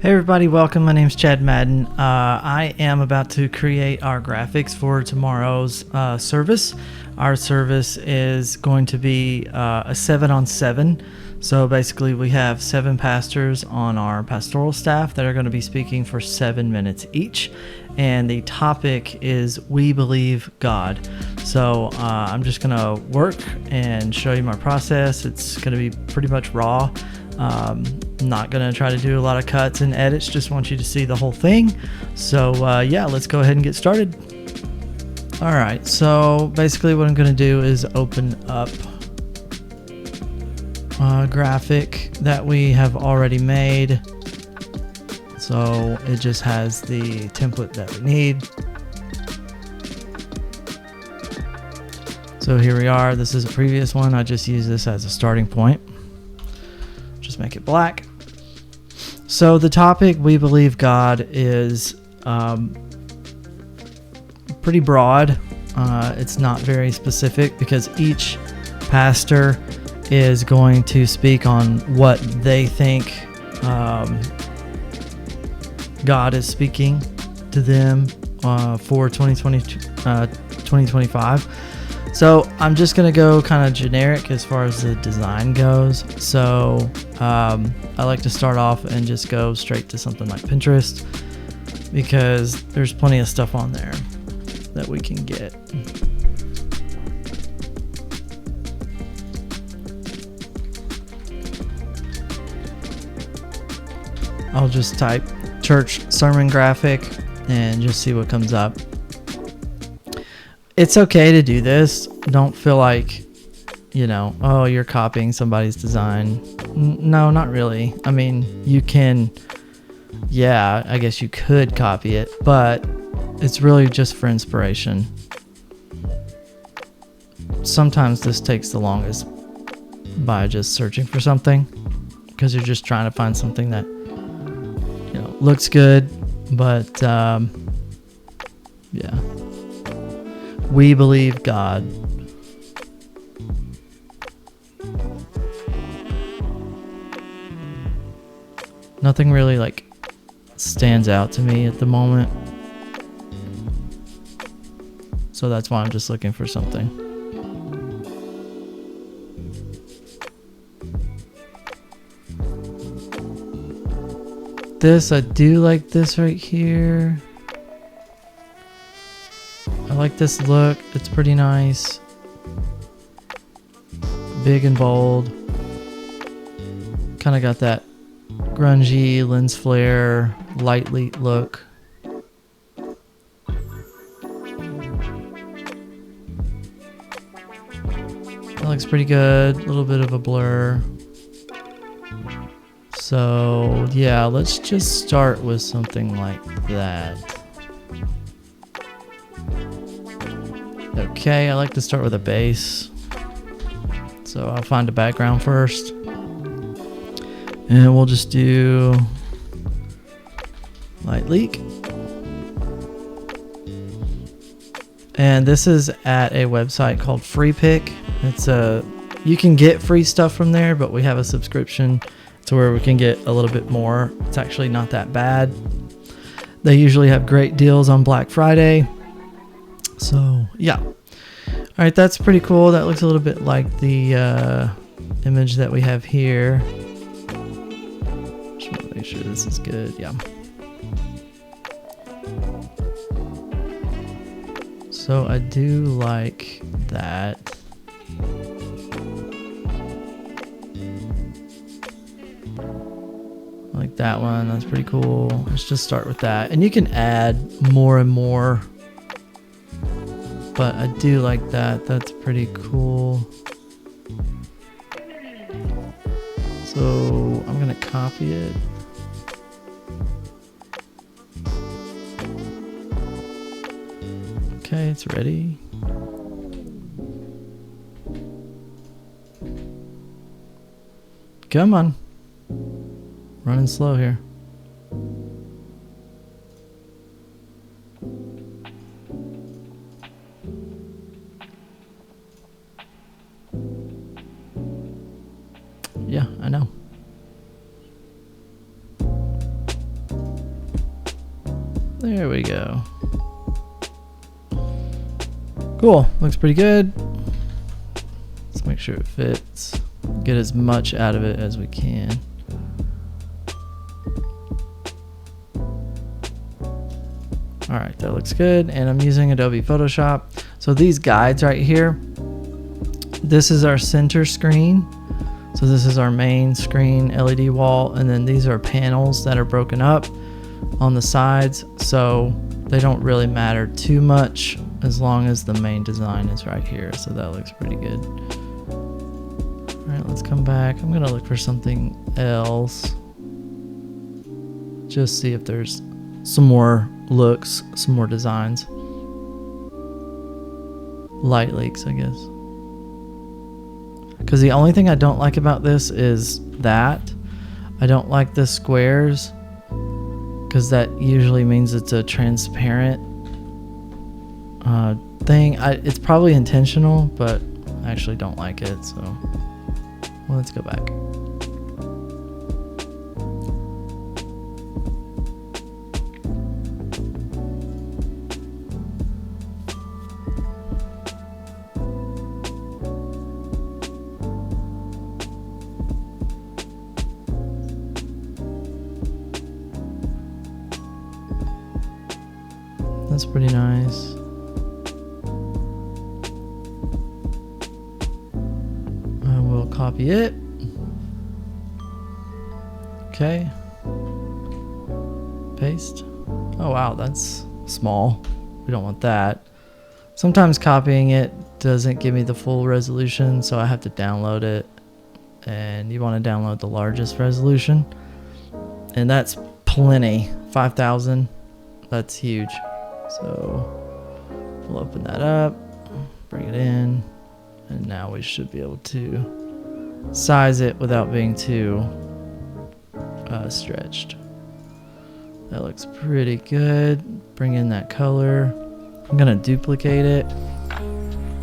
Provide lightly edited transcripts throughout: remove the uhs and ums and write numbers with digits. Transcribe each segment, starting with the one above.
Hey everybody, welcome. My name's Chad Madden. I am about to create our graphics for tomorrow's service. Our service is going to be a 7-on-7. So basically we have 7 pastors on our pastoral staff that are going to be speaking for 7 minutes each. And the topic is We Believe God. So I'm just going to work and show you my process. It's going to be pretty much raw. Not gonna try to do a lot of cuts and edits, just want you to see the whole thing. So yeah, let's go ahead and get started. Alright, so basically what I'm gonna do is open up a graphic that we have already made. So it just has the template that we need. So here we are. This is a previous one. I just use this as a starting point. Just make it black. So the topic, We Believe God, is pretty broad. It's not very specific because each pastor is going to speak on what they think God is speaking to them for 2025. So I'm just going to go kind of generic as far as the design goes. So I like to start off and just go straight to something like Pinterest because there's plenty of stuff on there that we can get. I'll just type church sermon graphic and just see what comes up. It's okay to do this. Don't feel like, oh, you're copying somebody's design. No, not really. I mean, you can, yeah, I guess you could copy it, but it's really just for inspiration. Sometimes this takes the longest by just searching for something because you're just trying to find something that, looks good, but yeah. We believe God. Nothing really stands out to me at the moment. So that's why I'm just looking for something. I do like this right here. I like this look. It's pretty nice. Big and bold. Kind of got that grungy lens flare, lightly look. That looks pretty good. A little bit of a blur. So yeah, let's just start with something like that. Okay, I like to start with a base. So I'll find a background first. And we'll just do light leak. And this is at a website called FreePick. You can get free stuff from there, but we have a subscription to where we can get a little bit more. It's actually not that bad. They usually have great deals on Black Friday. So yeah. All right, that's pretty cool. That looks a little bit like the image that we have here. Just want to make sure this is good. Yeah. So I do like that. I like that one. That's pretty cool. Let's just start with that. And you can add more and more. But I do like that. That's pretty cool. So I'm going to copy it. Okay, it's ready. Come on. Running slow here. Yeah, I know. There we go. Cool, looks pretty good. Let's make sure it fits. Get as much out of it as we can. All right, that looks good. And I'm using Adobe Photoshop. So these guides right here, this is our center screen. So this is our main screen LED wall. And then these are panels that are broken up on the sides. So they don't really matter too much as long as the main design is right here. So that looks pretty good. All right, let's come back. I'm gonna look for something else. Just see if there's some more looks, some more designs. Light leaks, I guess. Because the only thing I don't like about this is that I don't like the squares, because that usually means it's a transparent thing. It's probably intentional, but I actually don't like it. So well, let's go back. That's pretty nice. I will copy it. Okay. Paste. Oh wow, that's small. We don't want that. Sometimes copying it doesn't give me the full resolution, so I have to download it. And you want to download the largest resolution. And that's plenty. 5,000. That's huge. So we'll open that up, bring it in, and now we should be able to size it without being too stretched. That looks pretty good. Bring in that color. I'm gonna duplicate it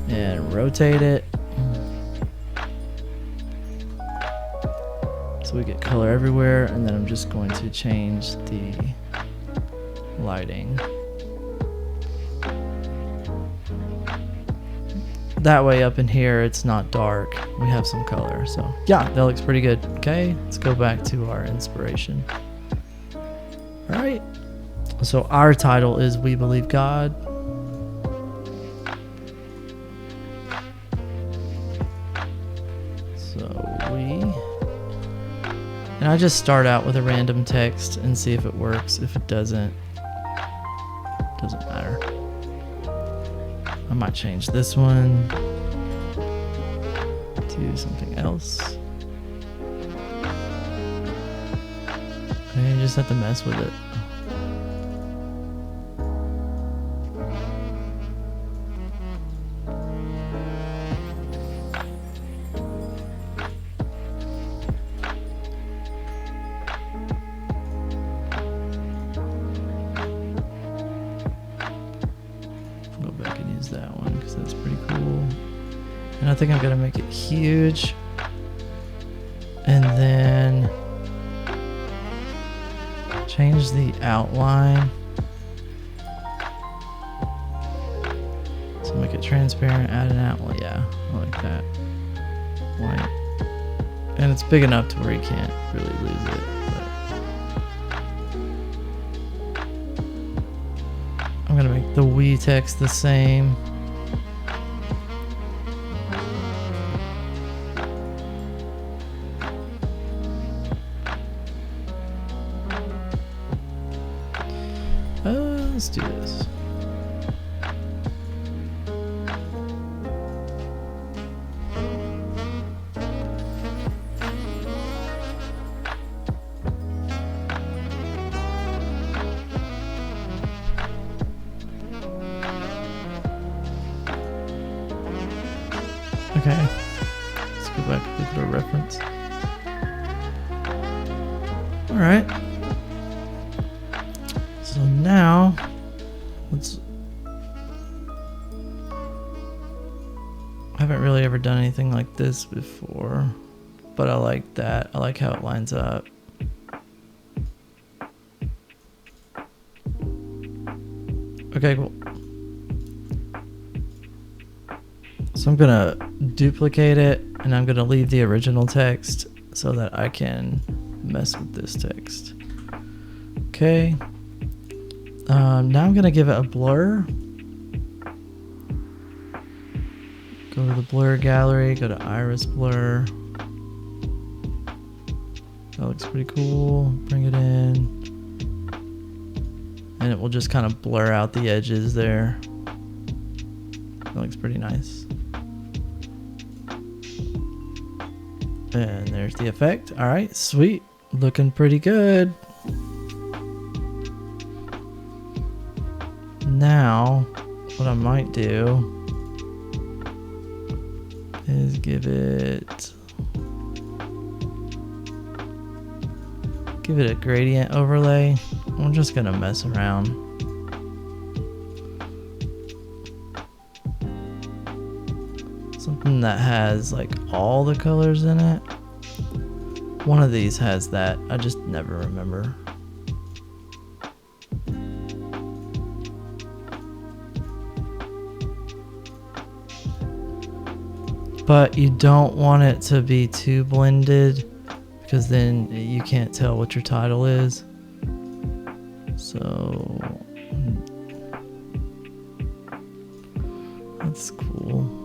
and rotate it so we get color everywhere, and then I'm just going to change the lighting. That way up in here it's not dark, we have some color. So yeah, that looks pretty good. Okay, let's go back to our inspiration. All right, so our title is We Believe God. And I just start out with a random text and see if it works. If it doesn't matter. I might change this one to something else. Okay, you just have to mess with it. That one because that's pretty cool, and I think I'm gonna make it huge, and then change the outline, so make it transparent, add an outline. Yeah, I like that. White, and it's big enough to where you can't really lose it. I'm gonna make the we text the same. Let's do this. Okay, let's go back and look at our reference. All right. So now, I haven't really ever done anything like this before, but I like that. I like how it lines up. Okay, cool. So I'm gonna duplicate it and I'm gonna leave the original text so that I can mess with this text. Okay. Now I'm gonna give it a blur. Go to the blur gallery, go to iris blur. That looks pretty cool. Bring it in. And it will just kind of blur out the edges there. That looks pretty nice. And there's the effect. All right, sweet. Looking pretty good. Now, what I might do is give it a gradient overlay. I'm just gonna mess around. Something that has like all the colors in it. One of these has that. I just never remember. But you don't want it to be too blended because then you can't tell what your title is. So that's cool.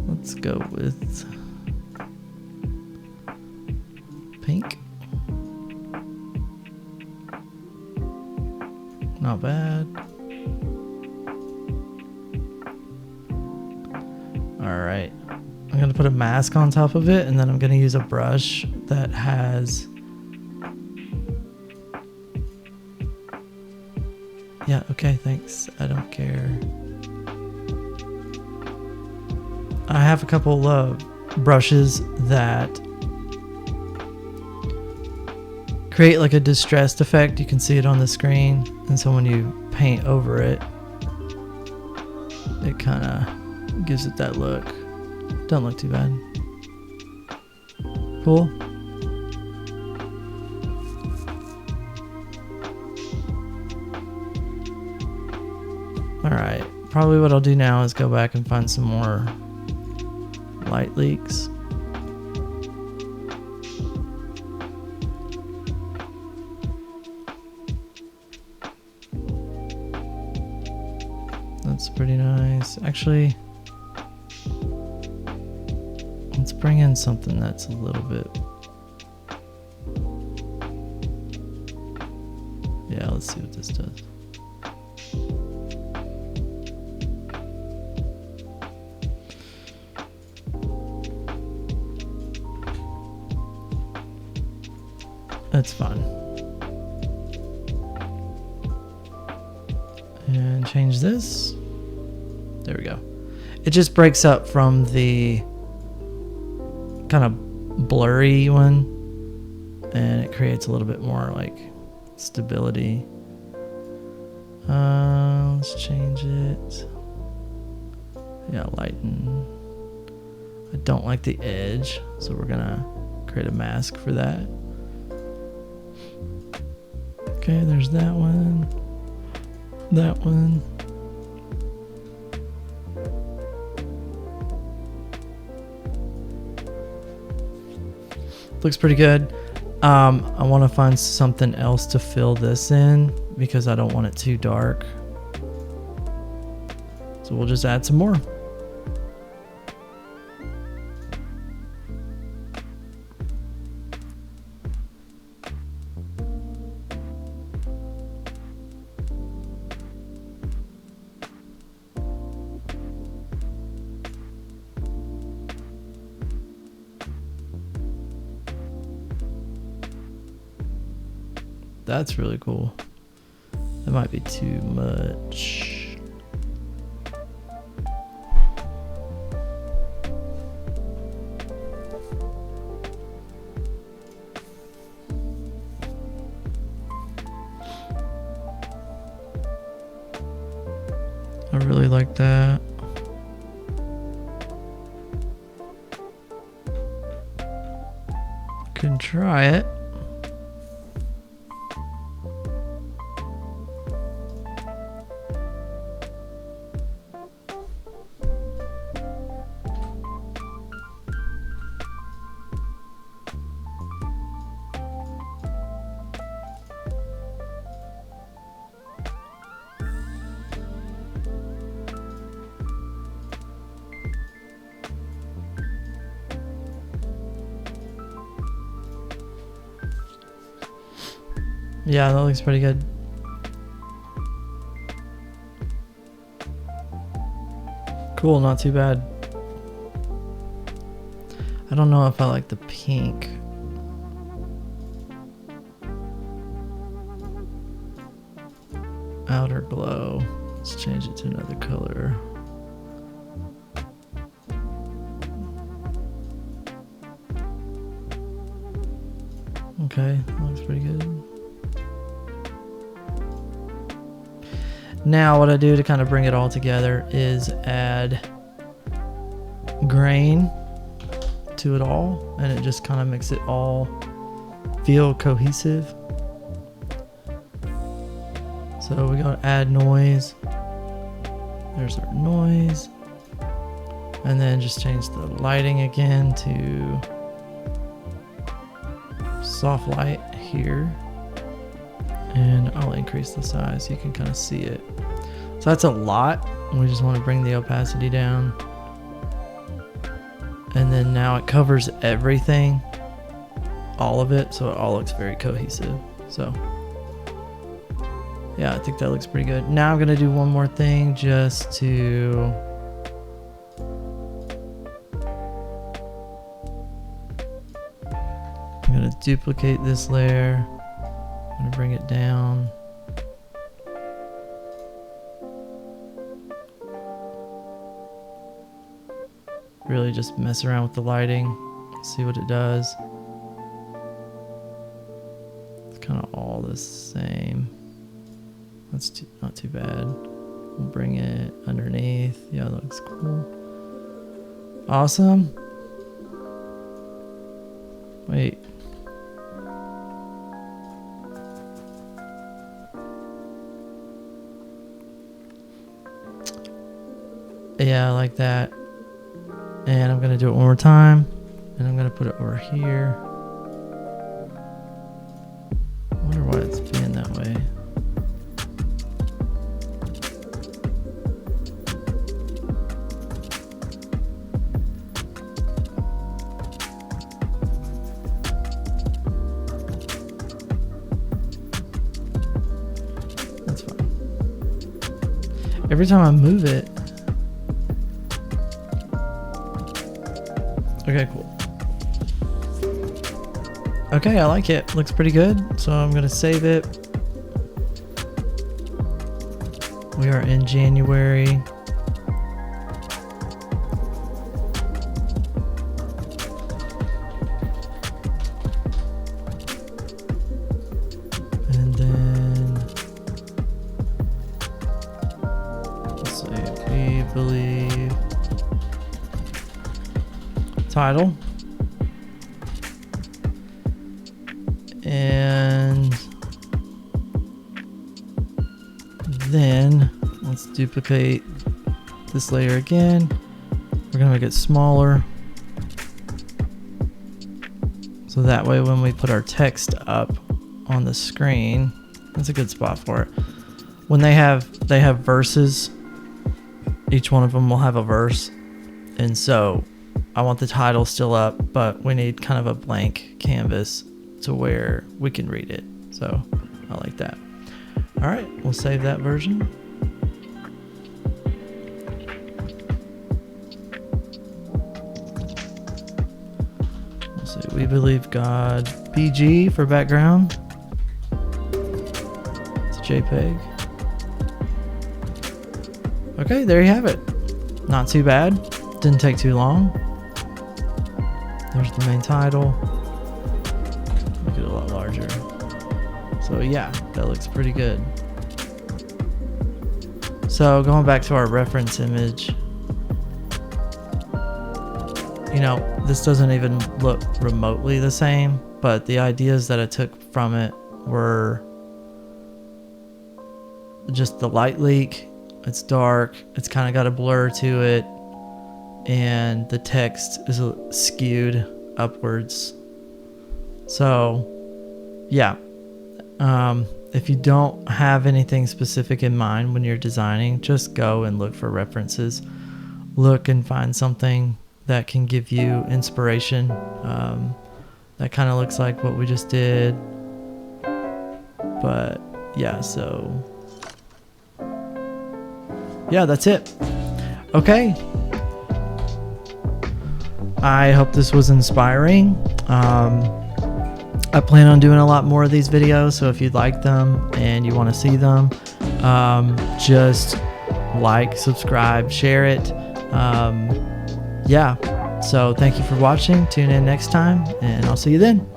Let's go with pink. Not bad. All right. I'm going to put a mask on top of it, and then I'm going to use a brush that has... Yeah, okay, thanks. I don't care. I have a couple of brushes that create like a distressed effect. You can see it on the screen, and so when you paint over it, it kind of gives it that look. Don't look too bad. Cool. Alright, probably what I'll do now is go back and find some more light leaks. That's pretty nice. Actually, let's bring in something that's a little bit... Yeah, let's see what this does. That's fine. And change this. There we go. It just breaks up from the kind of blurry one, and it creates a little bit more like stability. Let's change it. Yeah, lighten. I don't like the edge, so we're gonna create a mask for that. Okay, there's that one. That one. Looks pretty good. I want to find something else to fill this in because I don't want it too dark. So we'll just add some more. That's really cool. That might be too much. I really like that. Can try it. Yeah, that looks pretty good. Cool, not too bad. I don't know if I like the pink. Outer glow. Let's change it to another color. Okay, that looks pretty good. Now what I do to kind of bring it all together is add grain to it all, and it just kind of makes it all feel cohesive. So we go to add noise. There's our noise. And then just change the lighting again to soft light here. And I'll increase the size so you can kind of see it. So that's a lot. We just want to bring the opacity down. And then now it covers everything, all of it, so it all looks very cohesive. So yeah, I think that looks pretty good. Now I'm gonna do one more thing just to I'm gonna duplicate this layer. I'm gonna bring it down. Really just mess around with the lighting, see what it does. It's kind of all the same. That's not too bad. We'll bring it underneath. Yeah, that looks cool. Awesome. Wait. Yeah, I like that. And I'm gonna do it one more time, and I'm gonna put it over here. I wonder why it's being that way. That's fine. Every time I move it. Okay, cool. Okay, I like it. Looks pretty good. So I'm gonna save it. We are in January. And then let's say we believe title. And then let's duplicate this layer again. We're gonna make it smaller. So that way when we put our text up on the screen, that's a good spot for it. When they have verses, each one of them will have a verse. And so I want the title still up, but we need kind of a blank canvas to where we can read it. So I like that. All right, we'll save that version. We'll say we believe God BG for background. It's a JPEG. Okay, there you have it. Not too bad. Didn't take too long. There's the main title. Make it a lot larger. So yeah, that looks pretty good. So going back to our reference image, you know, this doesn't even look remotely the same, but the ideas that I took from it were just the light leak. It's dark. It's kind of got a blur to it. And the text is skewed upwards. So yeah, if you don't have anything specific in mind when you're designing, just go and look for references. Look and find something that can give you inspiration. That kind of looks like what we just did. But yeah, so yeah, that's it. Okay. I hope this was inspiring. I plan on doing a lot more of these videos, so if you'd like them and you want to see them, just like, subscribe, share it. Yeah, so thank you for watching. Tune in next time, and I'll see you then.